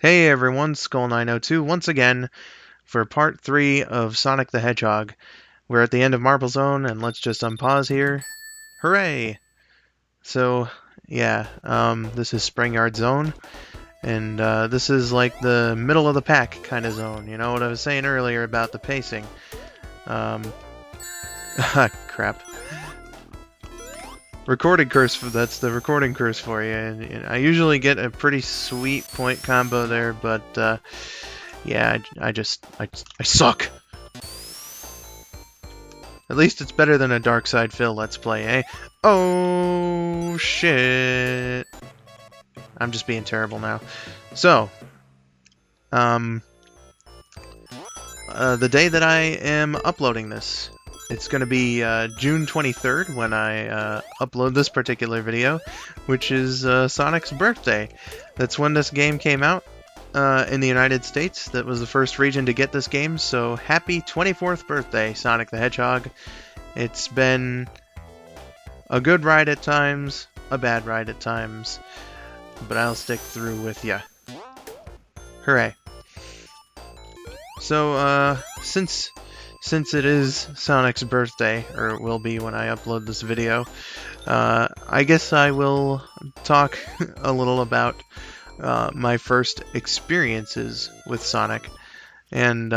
Hey everyone, Skull902 once again for part 3 of Sonic the Hedgehog. We're at the end of Marble Zone, and let's just unpause here. Hooray! So, yeah, this is Springyard Zone, and this is like the middle of the pack kind of zone. You know what I was saying earlier about the pacing. Crap. Recording curse, that's the recording curse for you. And I usually get a pretty sweet point combo there, but yeah, I suck. At least it's better than a Dark Side Phil Let's Play, eh? Oh shit! I'm just being terrible now. So, the day that I am uploading this, it's going to be June 23rd when I upload this particular video, which is Sonic's birthday. That's when this game came out in the United States. That was the first region to get this game, so happy 24th birthday, Sonic the Hedgehog. It's been a good ride at times, a bad ride at times, but I'll stick through with ya. Hooray. So, since it is Sonic's birthday, or it will be when I upload this video, I guess I will talk a little about my first experiences with Sonic. And,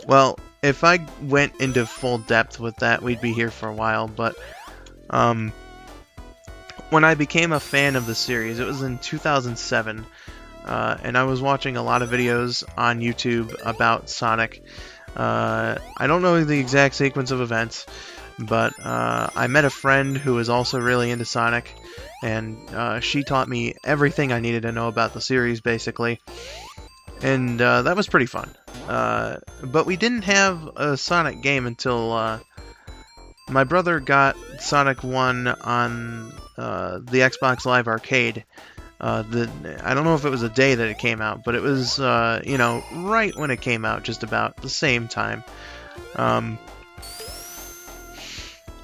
well, if I went into full depth with that, we'd be here for a while, but when I became a fan of the series, it was in 2007, and I was watching a lot of videos on YouTube about Sonic. I don't know the exact sequence of events, but I met a friend who was also really into Sonic, and she taught me everything I needed to know about the series, basically, and that was pretty fun. But we didn't have a Sonic game until my brother got Sonic 1 on the Xbox Live Arcade. I don't know if it was a day that it came out, but it was, you know, right when it came out, just about the same time. So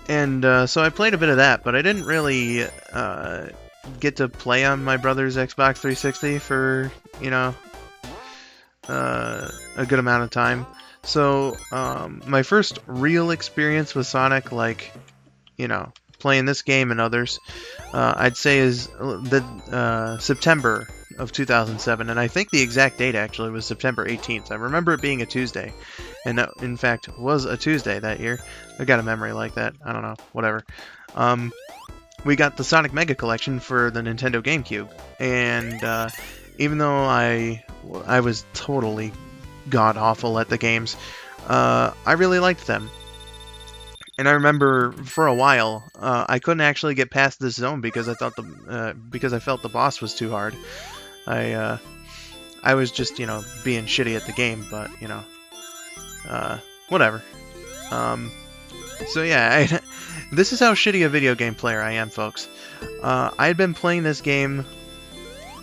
I played a bit of that, but I didn't really get to play on my brother's Xbox 360 for, you know, a good amount of time. So my first real experience with Sonic, like, you know, playing this game and others, I'd say is the September of 2007, and I think the exact date actually was September 18th. I remember it being a Tuesday, and that, in fact, was a Tuesday that year. I got a memory like that. I don't know, whatever. We got the Sonic Mega Collection for the Nintendo GameCube, and even though I was totally god-awful at the games, I really liked them. And I remember for a while, I couldn't actually get past this zone because I thought because I felt the boss was too hard. I was just, you know, being shitty at the game, but, you know, whatever. So yeah, this is how shitty a video game player I am, folks. I had been playing this game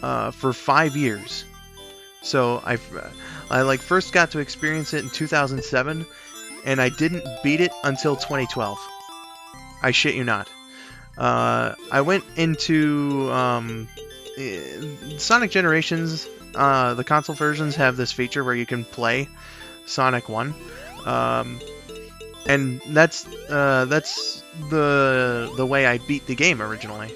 for 5 years. So I like first got to experience it in 2007, and I didn't beat it until 2012. I shit you not. I went into Sonic Generations. The console versions have this feature where you can play Sonic 1, and that's the way I beat the game originally.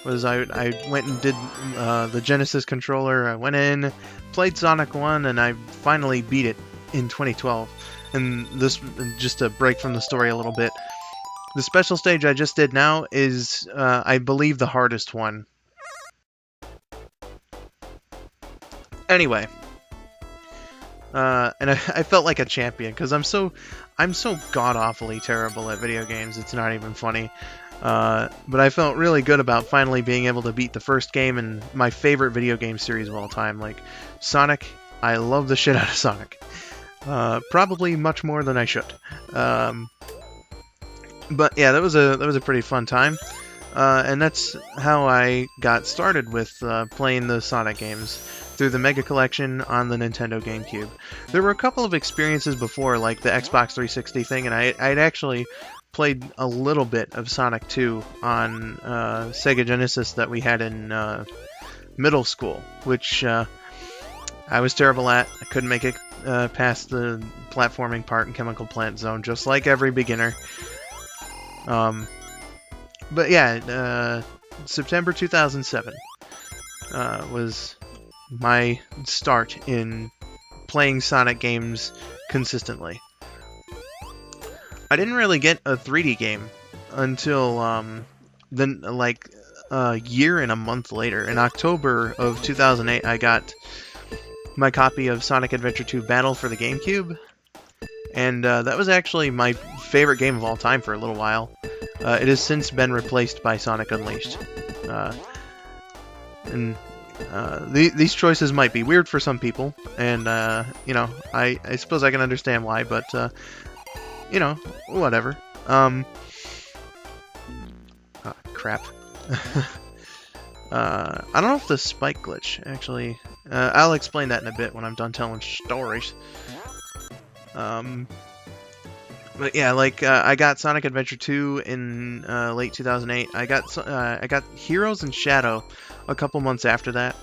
Was I went and did the Genesis controller. I went in, played Sonic 1, and I finally beat it in 2012. And this, just to break from the story a little bit, the special stage I just did now is, I believe, the hardest one. Anyway, and I felt like a champion because I'm so god-awfully terrible at video games. It's not even funny. But I felt really good about finally being able to beat the first game in my favorite video game series of all time. Like, Sonic, I love the shit out of Sonic. Probably much more than I should. But yeah, that was a pretty fun time. And that's how I got started with playing the Sonic games, through the Mega Collection on the Nintendo GameCube. There were a couple of experiences before, like the Xbox 360 thing, and I'd actually played a little bit of Sonic 2 on Sega Genesis that we had in middle school, which I was terrible at. I couldn't make it past the platforming part in Chemical Plant Zone, just like every beginner. But yeah, September 2007 was my start in playing Sonic games consistently. I didn't really get a 3D game until like a year and a month later. In October of 2008, I got my copy of Sonic Adventure 2 Battle for the GameCube, and that was actually my favorite game of all time for a little while. It has since been replaced by Sonic Unleashed. These choices might be weird for some people, and you know, I suppose I can understand why, but you know, whatever. Oh, crap. I don't know if the spike glitch actually. I'll explain that in a bit when I'm done telling stories. But yeah, like I got Sonic Adventure 2 in late 2008. I got Heroes and Shadow a couple months after that,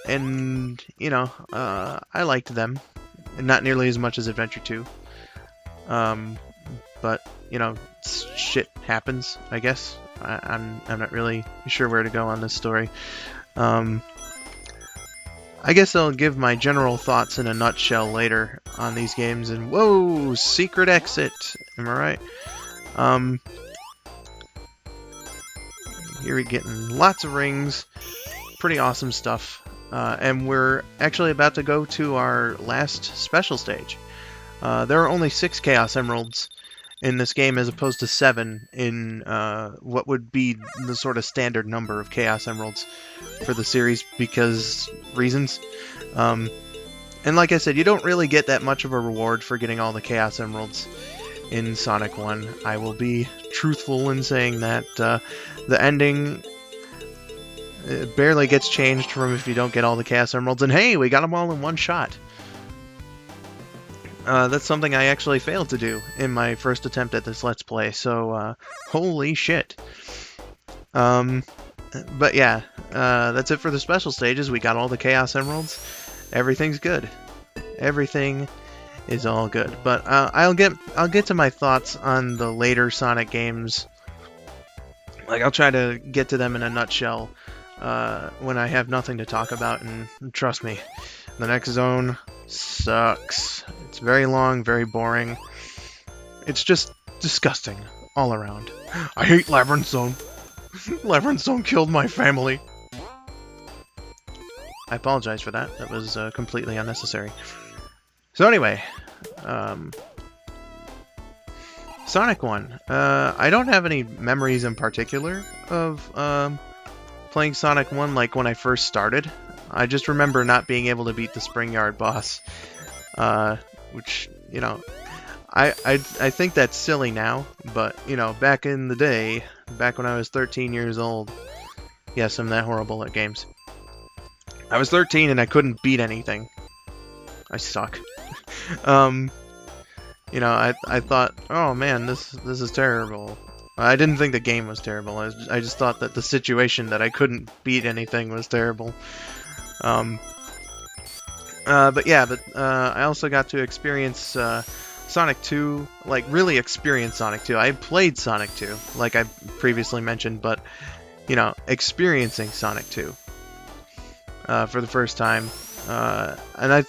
and you know, I liked them, not nearly as much as Adventure 2. But you know, shit happens, I guess. I'm not really sure where to go on this story. I guess I'll give my general thoughts in a nutshell later on these games. And whoa, secret exit! Am I right? Here we're getting lots of rings, pretty awesome stuff, and we're actually about to go to our last special stage. There are only 6 Chaos Emeralds in this game, as opposed to 7 in what would be the sort of standard number of Chaos Emeralds for the series, because reasons. And like I said, you don't really get that much of a reward for getting all the Chaos Emeralds in Sonic 1. I will be truthful in saying that the ending barely gets changed from if you don't get all the Chaos Emeralds, and hey, we got them all in one shot. That's something I actually failed to do in my first attempt at this Let's Play, so holy shit. But yeah, that's it for the special stages. We got all the Chaos Emeralds. Everything's good. Everything is all good. But I'll get to my thoughts on the later Sonic games. Like, I'll try to get to them in a nutshell when I have nothing to talk about, and trust me, the next zone sucks. It's very long, very boring. It's just disgusting all around. I hate Labyrinth Zone. Labyrinth Zone killed my family. I apologize for that. That was completely unnecessary. So anyway, Sonic 1. I don't have any memories in particular of playing Sonic 1 like when I first started. I just remember not being able to beat the Spring Yard boss, which, you know, I think that's silly now, but, you know, back in the day, back when I was 13 years old, yes, I'm that horrible at games. I was 13 and I couldn't beat anything. I suck. You know, I thought, oh man, this is terrible. I didn't think the game was terrible. I just thought that the situation that I couldn't beat anything was terrible. But yeah, I also got to experience Sonic 2, like really experience Sonic 2. I played Sonic 2, like I previously mentioned, but you know, experiencing Sonic 2 for the first time, and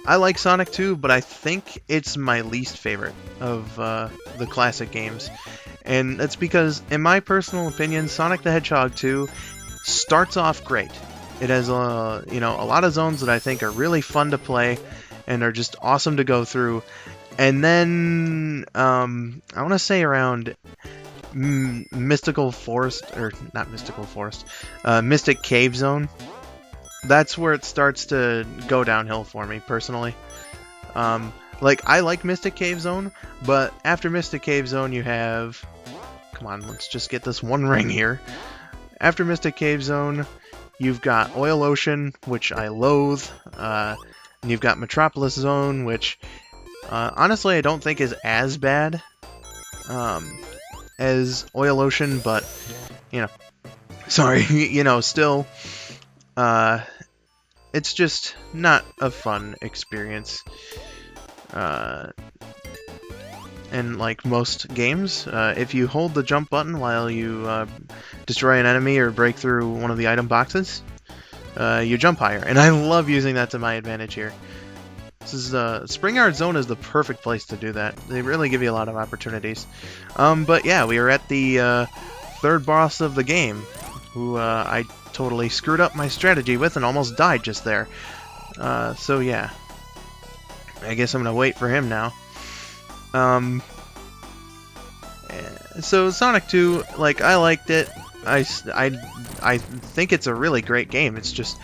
I like Sonic 2, but I think it's my least favorite of the classic games, and that's because, in my personal opinion, Sonic the Hedgehog 2 starts off great. It has you know, a lot of zones that I think are really fun to play and are just awesome to go through. And then I want to say around Mystical Forest, or not Mystical Forest, Mystic Cave Zone. That's where it starts to go downhill for me personally. Like, I like Mystic Cave Zone, but after Mystic Cave Zone you have, come on, let's just get this one ring here. After Mystic Cave Zone, you've got Oil Ocean, which I loathe, and you've got Metropolis Zone, which honestly I don't think is as bad as Oil Ocean, but, you know, sorry, you know, still, Uh, it's just not a fun experience. In like most games, if you hold the jump button while you destroy an enemy or break through one of the item boxes, you jump higher. And I love using that to my advantage here. This is Spring Yard Zone is the perfect place to do that. They really give you a lot of opportunities. But yeah, we are at the third boss of the game, who I totally screwed up my strategy with and almost died just there. So yeah, I guess I'm gonna wait for him now. So Sonic 2, like, I liked it. I think it's a really great game. It's just,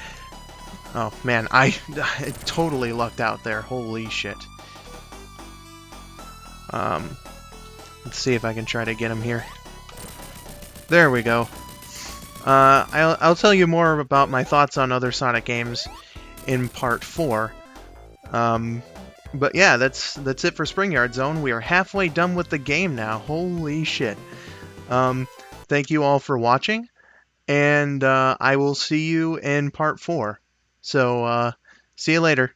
oh man, I totally lucked out there. Holy shit. Let's see if I can try to get him here. There we go. I'll tell you more about my thoughts on other Sonic games in part 4. But yeah, that's it for Spring Yard Zone. We are halfway done with the game now. Holy shit. Thank you all for watching, and I will see you in part 4. So, see you later.